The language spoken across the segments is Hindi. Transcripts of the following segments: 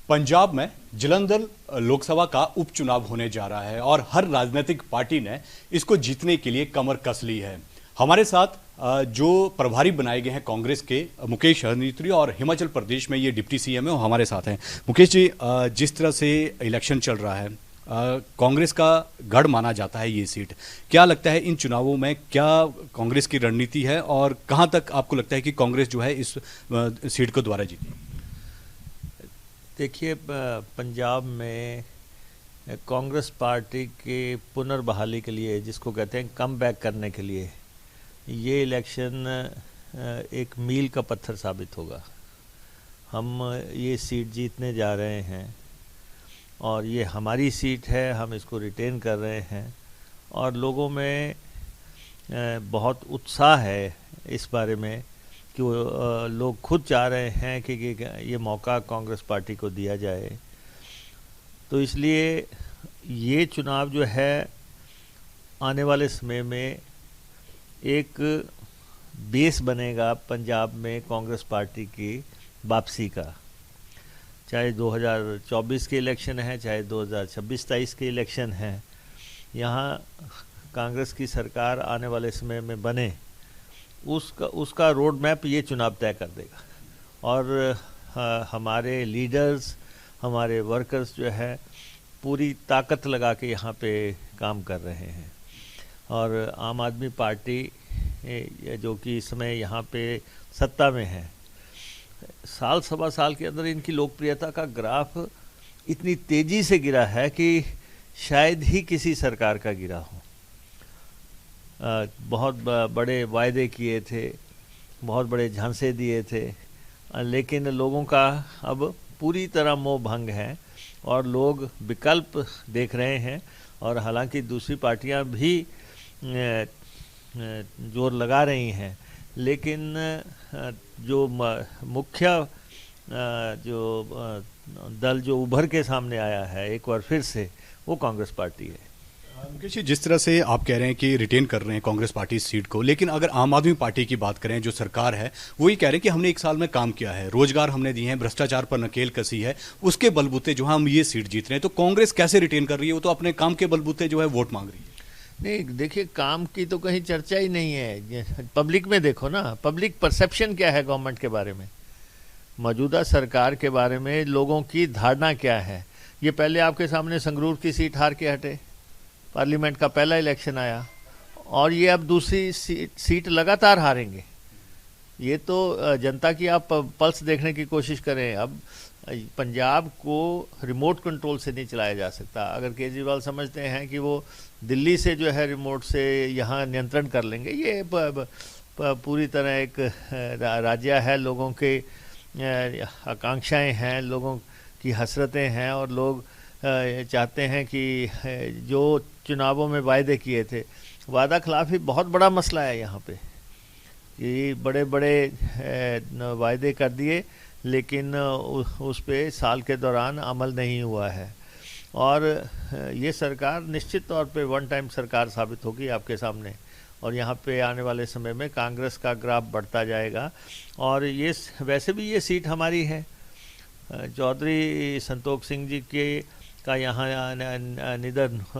पंजाब में जलंधर लोकसभा का उपचुनाव होने जा रहा है और हर राजनीतिक पार्टी ने इसको जीतने के लिए कमर कस ली है। हमारे साथ जो प्रभारी बनाए गए हैं कांग्रेस के मुकेश अग्निहोत्री और हिमाचल प्रदेश में ये डिप्टी सीएम है, वो हमारे साथ हैं। मुकेश जी, जिस तरह से इलेक्शन चल रहा है, कांग्रेस का गढ़ माना जाता है ये सीट, क्या लगता है इन चुनावों में क्या कांग्रेस की रणनीति है और कहां तक आपको लगता है कि कांग्रेस जो है इस सीट को दोबारा जीती? देखिए, पंजाब में कांग्रेस पार्टी के पुनर्बहाली के लिए, जिसको कहते हैं कम बैक करने के लिए, ये इलेक्शन एक मील का पत्थर साबित होगा। हम ये सीट जीतने जा रहे हैं और ये हमारी सीट है, हम इसको रिटेन कर रहे हैं और लोगों में बहुत उत्साह है इस बारे में कि लोग खुद चाह रहे हैं कि ये मौका कांग्रेस पार्टी को दिया जाए। तो इसलिए ये चुनाव जो है आने वाले समय में एक बेस बनेगा पंजाब में कांग्रेस पार्टी की वापसी का। चाहे 2024 के इलेक्शन है, चाहे 2026-23 के इलेक्शन है, यहाँ कांग्रेस की सरकार आने वाले समय में बने, उसका रोड मैप ये चुनाव तय कर देगा। और हमारे लीडर्स, हमारे वर्कर्स जो है पूरी ताकत लगा के यहाँ पे काम कर रहे हैं। और आम आदमी पार्टी जो कि इस समय यहाँ पे सत्ता में है, साल सवा साल के अंदर इनकी लोकप्रियता का ग्राफ इतनी तेज़ी से गिरा है कि शायद ही किसी सरकार का गिरा हो। बहुत बड़े वायदे किए थे, बहुत बड़े झांसे दिए थे, लेकिन लोगों का अब पूरी तरह मोह भंग है और लोग विकल्प देख रहे हैं। और हालांकि दूसरी पार्टियां भी जोर लगा रही हैं, लेकिन जो मुख्य जो दल जो उभर के सामने आया है एक बार फिर से, वो कांग्रेस पार्टी है। मुकेश जी, जिस तरह से आप कह रहे हैं कि रिटेन कर रहे हैं कांग्रेस पार्टी इस सीट को, लेकिन अगर आम आदमी पार्टी की बात करें, जो सरकार है, वो ये कह रहे हैं कि हमने एक साल में काम किया है, रोजगार हमने दिए हैं, भ्रष्टाचार पर नकेल कसी है, उसके बलबूते जो हम ये सीट जीत रहे हैं। तो कांग्रेस कैसे रिटेन कर रही है? वो तो अपने काम के बलबूते जो है वोट मांग रही है। नहीं, देखिए, काम की तो कहीं चर्चा ही नहीं है। पब्लिक में देखो ना, पब्लिक परसेप्शन क्या है गवर्नमेंट के बारे में, मौजूदा सरकार के बारे में लोगों की धारणा क्या है। ये पहले आपके सामने संगरूर की सीट हार के हटे, पार्लियामेंट का पहला इलेक्शन आया, और ये अब दूसरी सीट लगातार हारेंगे। ये तो जनता की आप पल्स देखने की कोशिश करें। अब पंजाब को रिमोट कंट्रोल से नहीं चलाया जा सकता। अगर केजरीवाल समझते हैं कि वो दिल्ली से जो है रिमोट से यहाँ नियंत्रण कर लेंगे, ये पूरी तरह एक राज्य है, लोगों के आकांक्षाएं हैं, लोगों की हसरतें हैं, और लोग चाहते हैं कि जो चुनावों में वायदे किए थे, वादा खिलाफी बहुत बड़ा मसला है यहाँ पे। ये बड़े बड़े वायदे कर दिए, लेकिन उस पे साल के दौरान अमल नहीं हुआ है। और ये सरकार निश्चित तौर पे वन टाइम सरकार साबित होगी आपके सामने, और यहाँ पे आने वाले समय में कांग्रेस का ग्राफ बढ़ता जाएगा। और ये वैसे भी ये सीट हमारी है। चौधरी संतोख सिंह जी के का यहाँ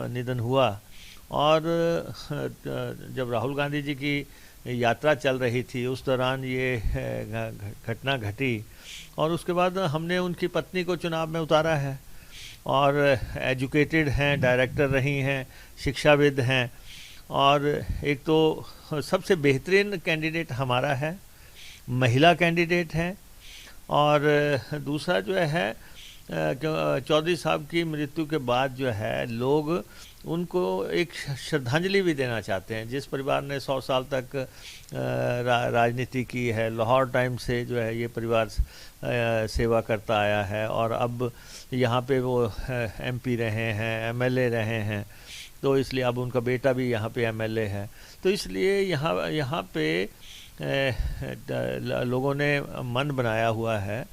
निधन हुआ, और जब राहुल गांधी जी की यात्रा चल रही थी उस दौरान ये घटना घटी, और उसके बाद हमने उनकी पत्नी को चुनाव में उतारा है। और एजुकेटेड हैं, डायरेक्टर रही हैं, शिक्षाविद हैं, और एक तो सबसे बेहतरीन कैंडिडेट हमारा है, महिला कैंडिडेट है। और दूसरा जो है, चौधरी साहब की मृत्यु के बाद जो है लोग उनको एक श्रद्धांजलि भी देना चाहते हैं। जिस परिवार ने 100 साल तक राजनीति की है, लाहौर टाइम से जो है ये परिवार सेवा करता आया है, और अब यहाँ पे वो एमपी रहे हैं, एमएलए रहे हैं, तो इसलिए अब उनका बेटा भी यहाँ पे एमएलए है। तो इसलिए यहाँ पे लोगों ने मन बनाया हुआ है।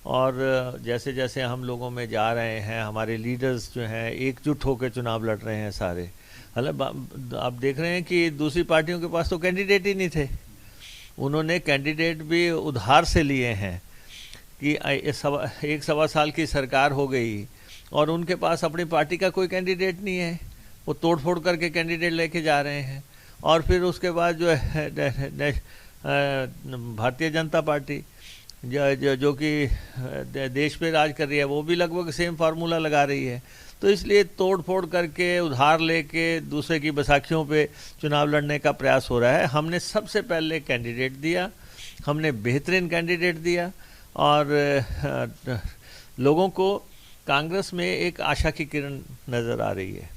और जैसे जैसे हम लोगों में जा रहे हैं, हमारे लीडर्स जो हैं एकजुट होकर चुनाव लड़ रहे हैं सारे। हालांकि आप देख रहे हैं कि दूसरी पार्टियों के पास तो कैंडिडेट ही नहीं थे, उन्होंने कैंडिडेट भी उधार से लिए हैं कि एक सवा साल की सरकार हो गई और उनके पास अपनी पार्टी का कोई कैंडिडेट नहीं है, वो तोड़ फोड़ करके कैंडिडेट लेके जा रहे हैं। और फिर उसके बाद जो है भारतीय जनता पार्टी जो कि देश पे राज कर रही है, वो भी लगभग सेम फार्मूला लगा रही है। तो इसलिए तोड़ फोड़ करके उधार लेके दूसरे की बैसाखियों पे चुनाव लड़ने का प्रयास हो रहा है। हमने सबसे पहले कैंडिडेट दिया, हमने बेहतरीन कैंडिडेट दिया और लोगों को कांग्रेस में एक आशा की किरण नज़र आ रही है।